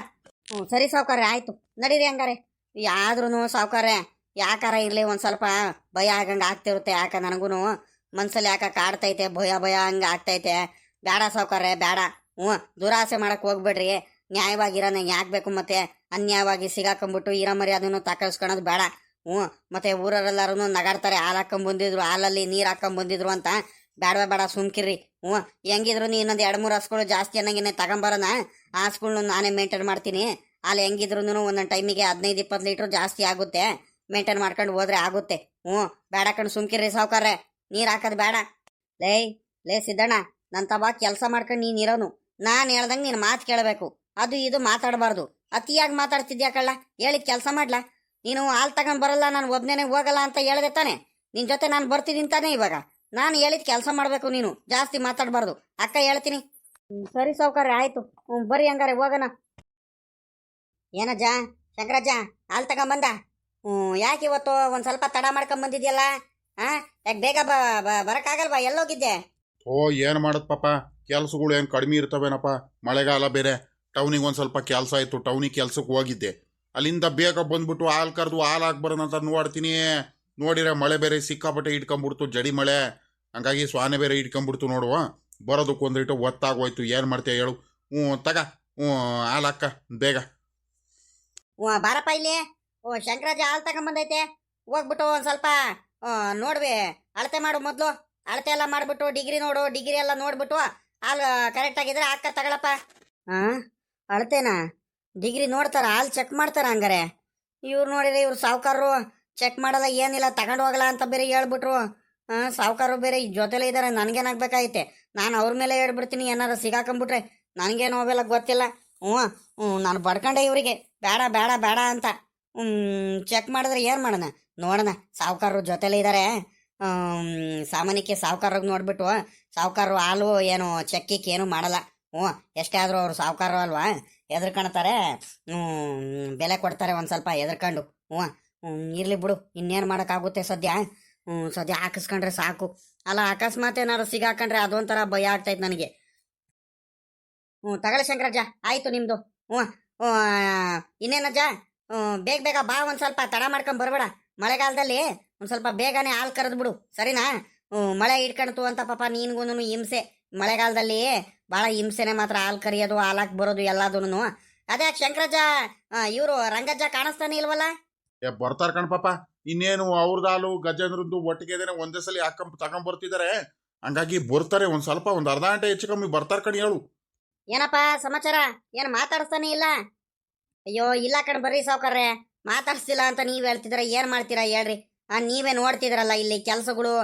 ಸರಿ ಸಾವ್ಕಾರ್ರೆ, ಆಯಿತು ನಡೀರಿ. ಹಂಗಾರೆ ಯಾದ್ರೂ ಸಾವ್ಕಾರ್ರೆ, ಯಾಕಾರ ಇರಲಿ ಒಂದು ಸ್ವಲ್ಪ ಭಯ ಆಗಂಗೆ ಆಗ್ತಿರುತ್ತೆ. ಯಾಕ ನನಗೂ ಮನ್ಸಲ್ಲಿ ಯಾಕೆ ಕಾಡ್ತೈತೆ, ಭಯ ಹಂಗೆ ಆಗ್ತೈತೆ. ಬೇಡ ಸಾವ್ಕಾರ್ರೆ, ಬೇಡ. ದುರಾಸೆ ಮಾಡಕ್ಕೆ ಹೋಗ್ಬೇಡ್ರಿ. ನ್ಯಾಯವಾಗಿರೋನ ಯಾಕೆ ಬೇಕು? ಮತ್ತೆ ಅನ್ಯಾಯವಾಗಿ ಸಿಗಾಕೊಂಬಿಟ್ಟು ಇರೋ ಮರ್ಯಾದನ್ನು ತಕಲ್ಸ್ಕೊಳೋದು ಬೇಡ. ಮತ್ತೆ ಊರವರೆಲ್ಲರೂ ನಗಾಡ್ತಾರೆ, ಹಾಲು ಹಾಕೊಂಬಂದಿದ್ರು, ಹಾಲಲ್ಲಿ ನೀರು ಹಾಕೊಂಬಂದಿದ್ರು ಅಂತ. ಬೇಡ, ಸುಮ್ಕಿರ್ರಿ. ಹೆಂಗಿದ್ರು ಇನ್ನೊಂದು 2-3 ಹಸುಗಳು ಜಾಸ್ತಿ ಅನ್ನಂಗೆ ತಗೊಂಬರೋಣ. ಆ ಹಸುಗಳ್ನು ನಾನೇ ಮೇಂಟೈನ್ ಮಾಡ್ತೀನಿ. ಹಾಲು ಹೆಂಗಿದ್ರು ಒಂದೊಂದು ಟೈಮಿಗೆ 15-20 ಲೀಟ್ರ್ ಜಾಸ್ತಿ ಆಗುತ್ತೆ. ಮೇಂಟೈನ್ ಮಾಡ್ಕೊಂಡು ಹೋದ್ರೆ ಆಗುತ್ತೆ. ಬೇಡ ಕಣ್, ಸುಮ್ಕಿರ್ರಿ ಸಾವ್ಕಾರ್ರೆ. ನೀರು ಹಾಕೋದು ಬೇಡ. ಲೇ ಸಿದ್ದಣ್ಣ, ನನ್ನ ತಬಾ ಕೆಲಸ ಮಾಡ್ಕೊಂಡು ನೀನು ಇರೋನು. ನಾನು ಹೇಳ್ದಂಗೆ ನೀನು ಮಾತು ಕೇಳಬೇಕು, ಅದು ಇದು ಮಾತಾಡಬಾರ್ದು. ಅತಿಯಾಗಿ ಮಾತಾಡ್ತಿದ್ಯಾ ಕಳ್ಳ. ಹೇಳಿದ ಕೆಲಸ ಮಾಡ್ಲಾ? ನೀನು ಹಾಲು ತಗೊಂಡು ಬರಲ್ಲ, ನಾನು ಒಬ್ಬನೇ ಹೋಗಲ್ಲ ಅಂತ ಹೇಳ್ದೆ ತಾನೆ? ನಿನ್ನ ಜೊತೆ ನಾನು ಬರ್ತಿದ್ದೀನಿ ತಾನೆ. ಇವಾಗ ನಾನು ಹೇಳಿದ ಕೆಲಸ ಮಾಡಬೇಕು, ನೀನು ಜಾಸ್ತಿ ಮಾತಾಡಬಾರ್ದು. ಅಕ್ಕ ಹೇಳ್ತೀನಿ. ಸರಿ ಸಾವ್ಕಾರ ಆಯ್ತು. ಬರ್ರಿ ಹಂಗಾರೆ ಹೋಗೋಣ. ಏನಜ್ಜ, ಶಂಕರಜ್ಜ, ಹಾಲು ತಗೊಂಬಂದ? ಯಾಕೆ ಇವತ್ತು ಒಂದು ಸ್ವಲ್ಪ ತಡ ಮಾಡ್ಕೊಂಬಂದಿದ್ಯಲ್ಲ? ಯಾಕೆ ಬೇಗ ಬರೋಕ್ಕಾಗಲ್ವಾ? ಎಲ್ಲೋಗಿದ್ದೆ? ಓ, ಏನು ಮಾಡೋದು ಪಾಪ, ಕೆಲಸಗಳು ಏನು ಕಡಿಮೆ ಇರ್ತವೇನಪ್ಪ. ಮಳೆಗಾಲ ಬೇರೆ, ಟೌನಿಗೆ ಒಂದು ಸ್ವಲ್ಪ ಕೆಲಸ ಆಯಿತು, ಟೌನಿಗೆ ಕೆಲ್ಸಕ್ಕೆ ಹೋಗಿದ್ದೆ. ಅಲ್ಲಿಂದ ಬೇಗ ಬಂದ್ಬಿಟ್ಟು ಹಾಲು ಕರೆದು ಹಾಲು ಹಾಕ್ಬರೋಣ ಅಂತ ನೋಡ್ತೀನಿ. ನೋಡಿರೆ ಮಳೆ ಬೇರೆ ಸಿಕ್ಕಾಪಟ್ಟೆ ಇಟ್ಕೊಂಬಿಡ್ತು, ಜಡಿ ಮಳೆ. ಹಂಗಾಗಿ ಸ್ವಾನೆ ಬೇರೆ ಇಟ್ಕೊಂಬಿಡ್ತು ನೋಡುವ. ಬರೋದಕ್ಕೆ ಒಂದಿಟ್ಟು ಒತ್ತಾಗೋಯ್ತು, ಏನು ಮಾಡ್ತೀಯ ಹೇಳು. ತಗ, ಹಾಲು ಹಾಕ ಬೇಗ. ಬಾರಪ್ಪ ಇಲ್ಲಿ. ಶಂಕರಾಜ ಹಾಲು ತಗೊಂಬಂದೈತೆ. ಹೋಗ್ಬಿಟ್ಟು ಒಂದು ಸ್ವಲ್ಪ ನೋಡ್ವಿ, ಅಳತೆ ಮಾಡು ಮೊದಲು. ಅಳತೆ ಎಲ್ಲ ಮಾಡಿಬಿಟ್ಟು ಡಿಗ್ರಿ ನೋಡು, ಡಿಗ್ರಿ ಎಲ್ಲ ನೋಡ್ಬಿಟ್ಟು ಹಾಲು ಕರೆಕ್ಟ್ ಆಗಿದ್ರೆ ಹಾಕ ತಗೊಳಪ್ಪ. ಅಳತೆನಾ? ಡಿಗ್ರಿ ನೋಡ್ತಾರ, ಹಾಲು ಚೆಕ್ ಮಾಡ್ತಾರ ಹಂಗಾರೆ? ಇವ್ರು ನೋಡಿರಿ, ಇವ್ರು ಸಾವುಕಾರರು ಚೆಕ್ ಮಾಡಲ್ಲ, ಏನಿಲ್ಲ, ತಗೊಂಡು ಹೋಗಲ್ಲ ಅಂತ ಬೇರೆ ಹೇಳ್ಬಿಟ್ರು. ಸಾವುಕಾರರು ಬೇರೆ ಈ ಜೊತೆಲೇ ಇದ್ದಾರೆ. ನನಗೇನಾಗಬೇಕಾಗೈತೆ? ನಾನು ಅವ್ರ ಮೇಲೆ ಹೇಳ್ಬಿಡ್ತೀನಿ, ಏನಾರು ಸಿಗಾಕೊಂಬಿಟ್ರೆ ನನಗೇನು ಅವೆಲ್ಲ ಗೊತ್ತಿಲ್ಲ. ನಾನು ಬಡ್ಕೊಂಡೆ ಇವರಿಗೆ ಬೇಡ ಬೇಡ ಬೇಡ ಅಂತ. ಚೆಕ್ ಮಾಡಿದ್ರೆ ಏನು ಮಾಡೋಣ? ನೋಡೋಣ, ಸಾವುಕಾರರು ಜೊತೆಲೇ ಇದ್ದಾರೆ. ಸಾಮಾನ್ಯಕ್ಕೆ ಸಾವುಕಾರ್ರಿಗೆ ನೋಡ್ಬಿಟ್ಟು ಸಾವುಕಾರರು ಹಾಲು ಏನು ಚೆಕ್ಕಿಕ್ ಏನು ಮಾಡಲ್ಲ. ಎಷ್ಟೇ ಆದರೂ ಅವರು ಸಾವುಕಾರರು ಅಲ್ವಾ, ಎದ್ರಕಣ್ತಾರೆ, ಬೆಲೆ ಕೊಡ್ತಾರೆ ಒಂದು ಸ್ವಲ್ಪ ಎದ್ರಕೊಂಡು. ಇರ್ಲಿ ಬಿಡು, ಇನ್ನೇನು ಮಾಡೋಕ್ಕಾಗುತ್ತೆ ಸದ್ಯ. ಸದ್ಯ ಹಾಕಿಸ್ಕೊಂಡ್ರೆ ಸಾಕು. ಅಲ್ಲ, ಅಕಸ್ಮಾತ್ ಏನಾದ್ರು ಸಿಗಾಕೊಂಡ್ರೆ ಅದೊಂಥರ ಭಯ ಆಗ್ತೈತೆ ನನಗೆ. ತಗೊಳ್ಳಿ ಶಂಕರಜ್ಜ, ಆಯಿತು ನಿಮ್ಮದು. ಇನ್ನೇನಜ್ಜ, ಬೇಗ ಬೇಗ ಬಾ, ಒಂದು ಸ್ವಲ್ಪ ತಡ ಮಾಡ್ಕೊಂಡು ಬರಬೇಡ. ಮಳೆಗಾಲದಲ್ಲಿ ಒಂದು ಸ್ವಲ್ಪ ಬೇಗನೆ ಹಾಲು ಕರೆದು ಬಿಡು, ಸರಿನಾ? ಮಳೆ ಇಟ್ಕೊಳ್ತು ಅಂತ ಪಾಪ ನೀನ್ಗೂ ಹಿಂಸೆ. ಮಳೆಗಾಲದಲ್ಲಿ ಭಾಳ ಹಿಂಸೆನೆ ಮಾತ್ರ, ಹಾಲು ಕರಿಯೋದು, ಹಾಲಾಕ್ ಬರೋದು ಎಲ್ಲದೂ. ಅದೇ ಶಂಕರಜ್ಜ, ಇವರು ರಂಗಜ್ಜ ಕಾಣಿಸ್ತಾನೆ ಇಲ್ವಲ್ಲ? ಬರ್ತಾರ ಕಣ್ ಪಾಪ. ಇನ್ನೇನು ಅವ್ರದ್ದು ಹಾಲು ಗಜೇಂದ್ರದ್ದು ಒಟ್ಟಿಗೆ ಒಂದೇ ಸಲ ತಗೊಂಡ್ಬರ್ತಿದ್ದಾರೆ. ಹಂಗಾಗಿ ಬರ್ತಾರೆ, ಒಂದು ಸ್ವಲ್ಪ ಒಂದು ಅರ್ಧ ಗಂಟೆ ಹೆಚ್ಚು ಕಮ್ಮಿ ಬರ್ತಾರ ಕಣ್. ಹೇಳು, ಏನಪ್ಪ ಸಮಾಚಾರ? ಏನು ಮಾತಾಡಿಸ್ತಾನೆ ಇಲ್ಲ? ಅಯ್ಯೋ ಇಲ್ಲ ಕಣ್, ಬರ್ರಿ ಸಾವುಕಾರ್ರೆ. ಮಾತಾಡ್ಸಿಲ್ಲ ಅಂತ ನೀವು ಹೇಳ್ತಿದ್ದೀರ, ಏನು ಮಾಡ್ತೀರಾ ಹೇಳ್ರಿ? ನೀವೇ ನೋಡ್ತಿದ್ರಲ್ಲ ಇಲ್ಲಿ ಕೆಲಸಗಳು.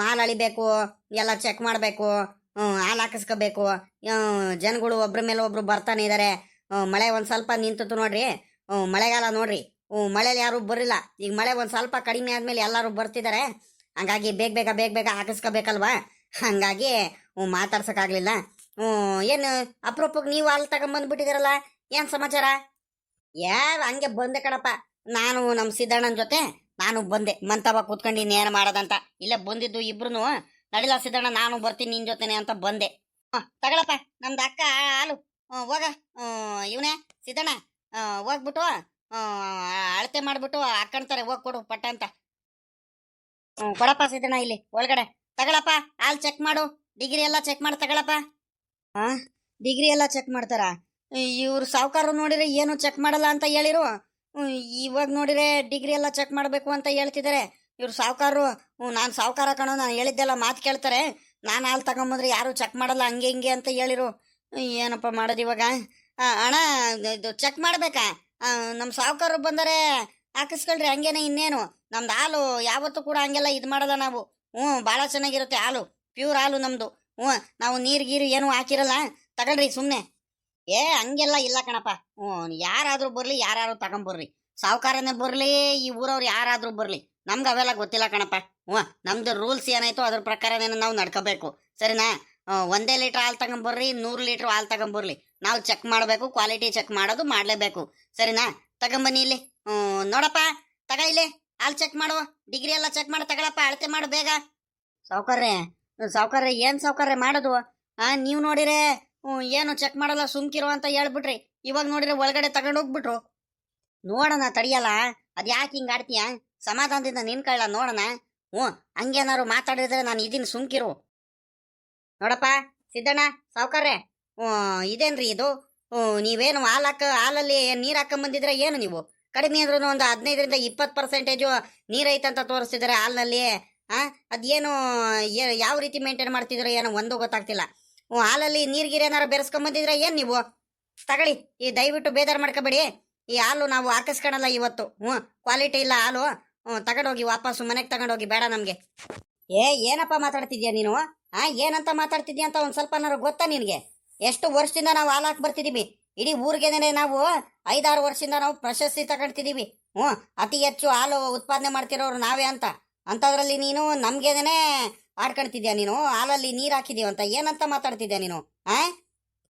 ಹಾಲು ಅಳಿಬೇಕು, ಎಲ್ಲ ಚೆಕ್ ಮಾಡಬೇಕು, ಹಾಲು ಹಾಕಿಸ್ಕೋಬೇಕು. ಜನಗಳು ಒಬ್ರ ಮೇಲೆ ಒಬ್ರು ಬರ್ತಾನೆ ಇದ್ದಾರೆ. ಮಳೆ ಒಂದು ಸ್ವಲ್ಪ ನಿಂತಿತ್ತು ನೋಡ್ರಿ. ಮಳೆಗಾಲ ನೋಡ್ರಿ, ಮಳೆಯಲ್ಲಿ ಯಾರು ಬರಲಿಲ್ಲ. ಈಗ ಮಳೆ ಒಂದು ಸ್ವಲ್ಪ ಕಡಿಮೆ ಆದಮೇಲೆ ಎಲ್ಲರೂ ಬರ್ತಿದ್ದಾರೆ. ಹಂಗಾಗಿ ಬೇಗ ಬೇಗ ಬೇಗ ಬೇಗ ಹಾಕಿಸ್ಕೋಬೇಕಲ್ವಾ? ಹಾಗಾಗಿ ಮಾತಾಡ್ಸೋಕ್ಕಾಗಲಿಲ್ಲ. ಏನು ಅಪರೂಪಕ್ಕೆ ನೀವು ಹಾಲು ತಗೊಂಬಂದ್ಬಿಟ್ಟಿದ್ದೀರಲ್ಲ, ಏನು ಸಮಾಚಾರ? ಹಂಗೆ ಬಂದೆ ಕಣಪ್ಪ. ನಾನು ನಮ್ಮ ಸಿದ್ದಣ್ಣನ ಜೊತೆ ನಾನು ಬಂದೆ, ಮಂತವ ಕೂತ್ಕೊಂಡು ಇನ್ನೇನು ಮಾಡೋದಂತ. ಇಲ್ಲೇ ಬಂದಿದ್ದು ಇಬ್ರು. ನಡಿಲ್ಲ ಸಿದ್ದಣ್ಣ, ನಾನು ಬರ್ತೀನಿ ನಿನ್ನ ಜೊತೆನೆ ಅಂತ ಬಂದೆ. ತಗೊಳಪ್ಪ ನಮ್ದು ಅಕ್ಕ ಹಾಲು. ಹೋಗ ಇವನೇ ಸಿದ್ದಣ್ಣ, ಹೋಗ್ಬಿಟ್ಟು ಅಳತೆ ಮಾಡ್ಬಿಟ್ಟು ಹಾಕೊಂತಾರೆ. ಹೋಗಿ ಕೊಡು ಪಟ್ಟ ಅಂತ. ಕೊಡಪ್ಪ ಸಿದ್ದಣ್ಣ, ಇಲ್ಲಿ ಒಳಗಡೆ ತಗೊಳಪ್ಪ. ಹಾಲು ಚೆಕ್ ಮಾಡು, ಡಿಗ್ರಿ ಎಲ್ಲ ಚೆಕ್ ಮಾಡಿ ತಗೊಳಪ್ಪ. ಡಿಗ್ರಿ ಎಲ್ಲ ಚೆಕ್ ಮಾಡ್ತಾರ? ಇವ್ರು ಸಾವುಕಾರರು ನೋಡಿದ್ರೆ ಏನು ಚೆಕ್ ಮಾಡಲ್ಲ ಅಂತ ಹೇಳಿರು. ಇವಾಗ ನೋಡಿದ್ರೆ ಡಿಗ್ರಿ ಎಲ್ಲ ಚೆಕ್ ಮಾಡಬೇಕು ಅಂತ ಹೇಳ್ತಿದ್ದಾರೆ ಇವ್ರು ಸಾವುಕಾರರು. ನಾನು ಸಾವುಕಾರ ಕಣೋ, ನಾನು ಹೇಳಿದ್ದೆಲ್ಲ ಮಾತು ಕೇಳ್ತಾರೆ. ನಾನು ಹಾಲು ತಗೊಂಬಂದ್ರೆ ಯಾರು ಚೆಕ್ ಮಾಡಲ್ಲ, ಹಂಗೆ ಹಿಂಗೆ ಅಂತ ಹೇಳಿರು. ಏನಪ್ಪ ಮಾಡೋದು ಇವಾಗ? ಅಣ್ಣ, ಇದು ಚೆಕ್ ಮಾಡ್ಬೇಕಾ? ನಮ್ಮ ಸಾವುಕಾರರು ಬಂದರೆ ಹಾಕಿಸ್ಕೊಳ್ರಿ, ಹಂಗೇನೆ. ಇನ್ನೇನು ನಮ್ದು ಹಾಲು ಯಾವತ್ತೂ ಕೂಡ ಹಂಗೆಲ್ಲ ಇದು ಮಾಡಲ್ಲ ನಾವು. ಭಾಳ ಚೆನ್ನಾಗಿರುತ್ತೆ ಹಾಲು, ಪ್ಯೂರ್ ಹಾಲು ನಮ್ಮದು. ನಾವು ನೀರು ಗೀರು ಏನೂ ಹಾಕಿರಲ್ಲ, ತಗೊಳ್ರಿ ಸುಮ್ಮನೆ. ಹಂಗೆಲ್ಲ ಇಲ್ಲ ಕಣಪ್ಪ. ಯಾರಾದ್ರೂ ಬರ್ಲಿ, ಯಾರು ತಗೊಂಬರ್ರಿ, ಸಾವುಕಾರನೇ ಬರ್ಲಿ, ಈ ಊರವ್ರು ಯಾರಾದ್ರೂ ಬರ್ಲಿ, ನಮ್ಗೆ ಅವೆಲ್ಲ ಗೊತ್ತಿಲ್ಲ ಕಣಪ್ಪ. ನಮ್ದು ರೂಲ್ಸ್ ಏನಾಯ್ತು ಅದ್ರ ಪ್ರಕಾರನೇ ನಾವು ನಡ್ಕೋಬೇಕು, ಸರಿನಾ? 1 ಲೀಟ್ರ್ ಹಾಲು ತಗೊಂಬರ್ರಿ, 100 ಲೀಟ್ರ್ ಹಾಲು ತಗೊಂಬರ್ಲಿ, ನಾವು ಚೆಕ್ ಮಾಡಬೇಕು, ಕ್ವಾಲಿಟಿ ಚೆಕ್ ಮಾಡೋದು ಮಾಡಲೇಬೇಕು, ಸರಿನಾ? ತಗೊಂಬನ್ನಿ ಇಲ್ಲಿ. ನೋಡಪ್ಪ, ತಗ ಇಲ್ಲಿ ಹಾಲು ಚೆಕ್ ಮಾಡು, ಡಿಗ್ರಿ ಎಲ್ಲ ಚೆಕ್ ಮಾಡಿ ತಗೊಳಪ್ಪ, ಅಳತೆ ಮಾಡು ಬೇಗ. ಸಾವುಕಾರ್ರೆ, ಸಾವುಕಾರ್ರೆ, ಏನು ಸಾವುಕಾರ್ರೆ ಮಾಡೋದು? ನೀವು ನೋಡಿರೆ ಏನು ಚೆಕ್ ಮಾಡಲ್ಲ ಸುಮ್ಕಿರೋ ಅಂತ ಹೇಳ್ಬಿಟ್ರಿ. ಇವಾಗ ನೋಡಿದ್ರೆ ಒಳಗಡೆ ತಗೊಂಡೋಗ್ಬಿಟ್ರು. ನೋಡೋಣ ತಡಿಯಲ್ಲ, ಅದು ಯಾಕೆ ಹಿಂಗೆ ಆಡ್ತೀಯ? ಸಮಾಧಾನದಿಂದ ನಿನ್ಕೊಳ್ಳ ನೋಡೋಣ. ಹಂಗೇನಾರು ಮಾತಾಡಿದ್ರೆ ನಾನು ಇದೀನಿ, ಸುಮ್ಕಿರು. ನೋಡಪ್ಪ ಸಿದ್ದಣ್ಣ, ಸಾವುಕಾರ್ರೆ, ಇದೇನ್ರಿ ಇದು? ನೀವೇನು ಹಾಲಲ್ಲಿ ನೀರು ಹಾಕೊಂಬಂದಿದ್ರೆ ಏನು ನೀವು? ಕಡಿಮೆ ಅಂದ್ರೂ ಒಂದು 15-20% ನೀರೈತಂತ ತೋರಿಸ್ತಿದ್ದಾರೆ ಹಾಲಿನಲ್ಲಿ. ಅದೇನು ಯಾವ ರೀತಿ ಮೇಂಟೈನ್ ಮಾಡ್ತಿದ್ರೆ ಏನೋ ಒಂದು ಗೊತ್ತಾಗ್ತಿಲ್ಲ. ಹಾಲಲ್ಲಿ ನೀರ್ಗೀರು ಏನಾರು ಬೆರೆಸ್ಕೊಂಬಂದಿದ್ರೆ ಏನು ನೀವು? ತಗೊಳ್ಳಿ, ಈ ದಯವಿಟ್ಟು ಬೇಜಾರು ಮಾಡ್ಕೋಬೇಡಿ. ಈ ಹಾಲು ನಾವು ಹಾಕಿಸ್ಕೊಳಲ್ಲ ಇವತ್ತು. ಕ್ವಾಲಿಟಿ ಇಲ್ಲ ಹಾಲು. ತಗೊಂಡೋಗಿ ವಾಪಸ್ಸು ಮನೆಗೆ ತಗೊಂಡೋಗಿ, ಬೇಡ ನಮಗೆ. ಏನಪ್ಪ ಮಾತಾಡ್ತಿದ್ಯಾ ನೀನು? ಏನಂತ ಮಾತಾಡ್ತಿದ್ಯಾ ಅಂತ ಒಂದು ಸ್ವಲ್ಪನಾರು ಗೊತ್ತಾ ನಿನಗೆ? ಎಷ್ಟು ವರ್ಷದಿಂದ ನಾವು ಹಾಲು ಹಾಕಿ ಬರ್ತಿದ್ದೀವಿ. ಇಡೀ ಊರಿಗೆನೆ ನಾವು 5-6 ವರ್ಷದಿಂದ ನಾವು ಪ್ರಶಸ್ತಿ ತಗೊಳ್ತಿದ್ದೀವಿ. ಅತಿ ಹೆಚ್ಚು ಹಾಲು ಉತ್ಪಾದನೆ ಮಾಡ್ತಿರೋರು ನಾವೇ ಅಂತ. ಅಂಥದ್ರಲ್ಲಿ ನೀನು ನಮ್ಗೇನೆ ಆಡ್ಕೊಳ್ತಿದ್ಯಾ ನೀನು? ಹಾಲಲ್ಲಿ ನೀರು ಹಾಕಿದೀವಿ ಅಂತ ಏನಂತ ಮಾತಾಡ್ತಿದ್ಯಾ ನೀನು?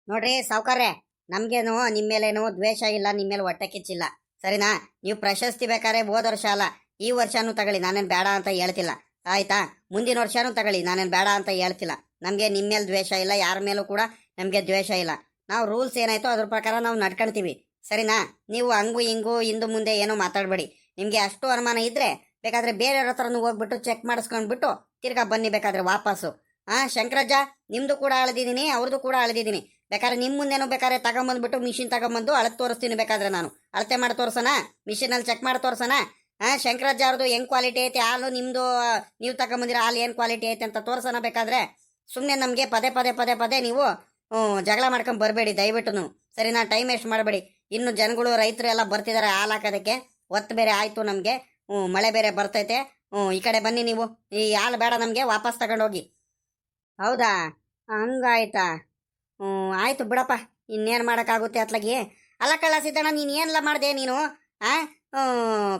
ನೋಡ್ರಿ ಸಾವ್ಕಾರ್ರೆ, ನಮ್ಗೇನು ನಿಮ್ಮ ಮೇಲೇನು ದ್ವೇಷ ಇಲ್ಲ, ನಿಮ್ಮ ಮೇಲೆ ಹೊಟ್ಟೆ ಕಿಚ್ಚಿಲ್ಲ, ಸರಿನಾ? ನೀವು ಪ್ರಶಸ್ತಿ ಬೇಕಾದ್ರೆ ಹೋದ ವರ್ಷ ಅಲ್ಲ ಈ ವರ್ಷನೂ ತಗೊಳ್ಳಿ, ನಾನೇನು ಬೇಡ ಅಂತ ಹೇಳ್ತಿಲ್ಲ, ಆಯ್ತಾ? ಮುಂದಿನ ವರ್ಷನೂ ತಗೊಳ್ಳಿ, ನಾನೇನು ಬೇಡ ಅಂತ ಹೇಳ್ತಿಲ್ಲ. ನಮಗೆ ನಿಮ್ಮ ಮೇಲೆ ದ್ವೇಷ ಇಲ್ಲ, ಯಾರ ಮೇಲೂ ಕೂಡ ನಮಗೆ ದ್ವೇಷ ಇಲ್ಲ. ನಾವು ರೂಲ್ಸ್ ಏನಾಯ್ತು ಅದ್ರ ಪ್ರಕಾರ ನಾವು ನಡ್ಕೊಳ್ತೀವಿ, ಸರಿನಾ? ನೀವು ಹಂಗು ಹಿಂಗು ಹಿಂದು ಮುಂದೆ ಏನೋ ಮಾತಾಡಬೇಡಿ. ನಿಮಗೆ ಅಷ್ಟು ಅನುಮಾನ ಇದ್ರೆ ಬೇಕಾದ್ರೆ ಬೇರೆಯವ್ರ ಹತ್ರನೂ ಹೋಗ್ಬಿಟ್ಟು ಚೆಕ್ ಮಾಡಿಸ್ಕೊಂಡ್ಬಿಟ್ಟು ತಿರ್ಗಾ ಬನ್ನಿ ಬೇಕಾದ್ರೆ ವಾಪಸ್ಸು. ಶಂಕರಜ್ಜ, ನಿಮ್ದು ಕೂಡ ಅಳೆದಿದ್ದೀನಿ, ಅವ್ರದ್ದು ಕೂಡ ಅಳೆದಿದ್ದೀನಿ. ಬೇಕಾದ್ರೆ ನಿಮ್ಮ ಮುಂದೆನೂ ಬೇಕಾದ್ರೆ ತಗೊಂಬಂದ್ಬಿಟ್ಟು ಮಿಷಿನ್ ತಗೊಂಬಂದು ಅಳತೆ ತೋರಿಸ್ತೀನಿ. ಬೇಕಾದ್ರೆ ನಾನು ಅಳತೆ ಮಾಡಿ ತೋರ್ಸೋಣ, ಮಿಷಿನಲ್ಲಿ ಚೆಕ್ ಮಾಡಿ ತೋರ್ಸೋಣ. ಶಂಕರಜ್ಜ ಅವ್ರದ್ದು ಹೆಂಗ್ ಕ್ವಾಲಿಟಿ ಐತೆ ಹಾಲು, ನಿಮ್ದು ನೀವು ತಗೊಂಬಂದಿರೋ ಹಾಲು ಏನು ಕ್ವಾಲಿಟಿ ಐತೆ ಅಂತ ತೋರ್ಸೋಣ. ಬೇಕಾದ್ರೆ ಸುಮ್ಮನೆ ನಮಗೆ ಪದೇ ಪದೇ ಪದೇ ಪದೇ ನೀವು ಜಗಳ ಮಾಡ್ಕೊಂಡ್ ಬರಬೇಡಿ ದಯವಿಟ್ಟು, ಸರಿನಾ? ಟೈಮ್ ವೇಸ್ಟ್ ಮಾಡಬೇಡಿ. ಇನ್ನು ಜನಗಳು ರೈತರು ಎಲ್ಲ ಬರ್ತಿದ್ದಾರೆ ಹಾಲು ಹಾಕೋದಕ್ಕೆ, ಒತ್ತು ಬೇರೆ ಆಯ್ತು ನಮಗೆ, ಮಳೆ ಬೇರೆ ಬರ್ತೈತೆ. ಈ ಕಡೆ ಬನ್ನಿ ನೀವು, ಈ ಹಾಲು ಬೇಡ ನಮಗೆ, ವಾಪಸ್ ತಗೊಂಡೋಗಿ. ಹೌದಾ, ಹಂಗಾಯ್ತಾ? ಆಯ್ತು ಬಿಡಪ್ಪ, ಇನ್ನೇನು ಮಾಡೋಕ್ಕಾಗುತ್ತೆ ಅತ್ಲಾಗಿ. ಅಲ್ಲ ಕಳ್ಳ ಸಿದ್ದಣ್ಣ, ನೀನು ಏನೆಲ್ಲ ಮಾಡಿದೆ ನೀನು?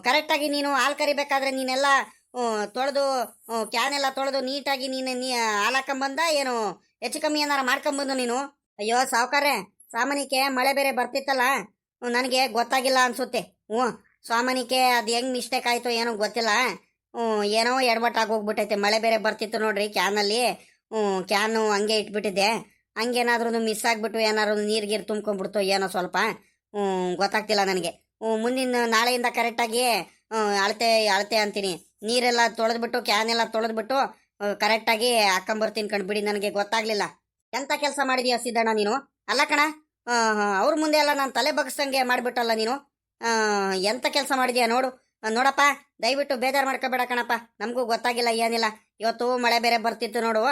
ಕರೆಕ್ಟಾಗಿ ನೀನು ಹಾಲು ಕರಿಬೇಕಾದ್ರೆ ನೀನೆಲ್ಲ ತೊಳೆದು ಕ್ಯಾನ್ ಎಲ್ಲ ತೊಳೆದು ನೀಟಾಗಿ ನೀ ಹಾಲು ಹಾಕೊಂಬಂದ ಏನು ಹೆಚ್ಚು ಕಮ್ಮಿ ಏನಾರ ಮಾಡ್ಕೊಂಬಂದು ನೀನು? ಅಯ್ಯೋ ಸಾವ್ಕಾರ್ರೆ, ಸಾಮಾನ್ಯಕ್ಕೆ ಮಳೆ ಬೇರೆ ಬರ್ತಿತ್ತಲ್ಲ, ನನಗೆ ಗೊತ್ತಾಗಿಲ್ಲ ಅನ್ಸುತ್ತೆ. ಸಾಮಾನ್ಯಕ್ಕೆ ಅದು ಹೆಂಗ್ ಮಿಸ್ಟೇಕ್ ಆಯ್ತು ಏನೋ ಗೊತ್ತಿಲ್ಲ. ಏನೋ ಎಡವಟ್ಟಾಗಿ ಹೋಗ್ಬಿಟ್ಟೈತೆ. ಮಳೆ ಬೇರೆ ಬರ್ತಿತ್ತು ನೋಡ್ರಿ, ಕ್ಯಾನಲ್ಲಿ ಕ್ಯಾನು ಹಂಗೆ ಇಟ್ಬಿಟ್ಟಿದ್ದೆ. ಹಂಗೇನಾದ್ರೂ ಮಿಸ್ ಆಗಿಬಿಟ್ಟು ಏನಾದ್ರು ನೀರು ತುಂಬ್ಕೊಂಡ್ಬಿಡ್ತು ಏನೋ ಸ್ವಲ್ಪ, ಗೊತ್ತಾಗ್ತಿಲ್ಲ ನನಗೆ. ಮುಂದಿನ ನಾಳೆಯಿಂದ ಕರೆಕ್ಟಾಗಿ ಅಳತೆ ಅಳತೆ ಅಂತೀನಿ, ನೀರೆಲ್ಲ ತೊಳೆದ್ಬಿಟ್ಟು ಕ್ಯಾನ್ ಎಲ್ಲ ತೊಳೆದ್ಬಿಟ್ಟು ಕರೆಕ್ಟಾಗಿ ಹಾಕೊಂಬರ್ತೀನಿ ಕಣ್ಬಿಡಿ. ನನಗೆ ಗೊತ್ತಾಗ್ಲಿಲ್ಲ. ಎಂತ ಕೆಲಸ ಮಾಡಿದೀಯ ಸಿದ್ದಣ್ಣ ನೀನು? ಅಲ್ಲ ಕಣ, ಅವ್ರ ಮುಂದೆ ಎಲ್ಲ ನಾನು ತಲೆ ಬಗ್ಸಂಗೆ ಮಾಡಿಬಿಟ್ಟಲ್ಲ ನೀನು. ಎಂತ ಕೆಲಸ ಮಾಡಿದ್ಯಾ ನೋಡು. ನೋಡಪ್ಪ, ದಯವಿಟ್ಟು ಬೇಜಾರು ಮಾಡ್ಕೋಬೇಡ ಕಣಪ್ಪ, ನಮಗೂ ಗೊತ್ತಾಗಿಲ್ಲ ಏನಿಲ್ಲ. ಇವತ್ತು ಮಳೆ ಬೇರೆ ಬರ್ತಿತ್ತು ನೋಡು,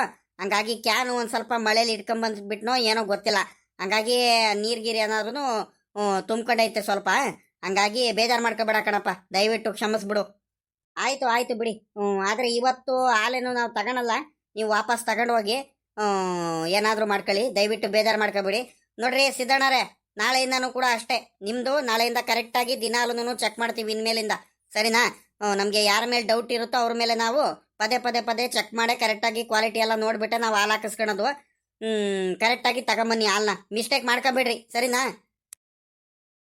ಹಂಗಾಗಿ ಕ್ಯಾನು ಒಂದು ಸ್ವಲ್ಪ ಮಳೇಲಿ ಇಟ್ಕೊಂಬಂದ್ಬಿಟ್ನೋ ಏನೋ ಗೊತ್ತಿಲ್ಲ. ಹಂಗಾಗಿ ನೀರ್ಗೀರು ಏನಾದ್ರೂ ತುಂಬ್ಕೊಂಡೈತೆ ಸ್ವಲ್ಪ, ಹಂಗಾಗಿ ಬೇಜಾರು ಮಾಡ್ಕೋಬೇಡ ಕಣಪ್ಪ, ದಯವಿಟ್ಟು ಕ್ಷಮಿಸ್ಬಿಡು. ಆಯ್ತು ಆಯ್ತು ಬಿಡಿ. ಆದರೆ ಇವತ್ತು ಹಾಲೇನು ನಾವು ತಗೊಳಲ್ಲ, ನೀವು ವಾಪಸ್ ತಗೊಂಡು ಹೋಗಿ ಏನಾದರೂ ಮಾಡ್ಕೊಳ್ಳಿ, ದಯವಿಟ್ಟು ಬೇಜಾರು ಮಾಡ್ಕೋಬೇಡಿ. ನೋಡ್ರಿ ಸಿದ್ದಣ್ಣರೇ, ನಾಳೆಯಿಂದನೂ ಕೂಡ ಅಷ್ಟೇ, ನಿಮ್ಮದು ನಾಳೆಯಿಂದ ಕರೆಕ್ಟಾಗಿ ದಿನಾಲೂ ಚೆಕ್ ಮಾಡ್ತೀವಿ ಇನ್ಮೇಲಿಂದ, ಸರಿನಾ? ನಮಗೆ ಯಾರ ಮೇಲೆ ಡೌಟ್ ಇರುತ್ತೋ ಅವ್ರ ಮೇಲೆ ನಾವು ಪದೇ ಪದೇ ಪದೇ ಚೆಕ್ ಮಾಡಿ ಕರೆಕ್ಟಾಗಿ ಕ್ವಾಲಿಟಿ ಎಲ್ಲ ನೋಡ್ಬಿಟ್ಟೆ ನಾವು ಹಾಲು ಹಾಕಿಸ್ಕೊಳೋದು. ಕರೆಕ್ಟಾಗಿ ತಗೊಂಬನ್ನಿ ಹಾಲನ್ನ, ಮಿಸ್ಟೇಕ್ ಮಾಡ್ಕೋಬೇಡ್ರಿ, ಸರಿನಾ?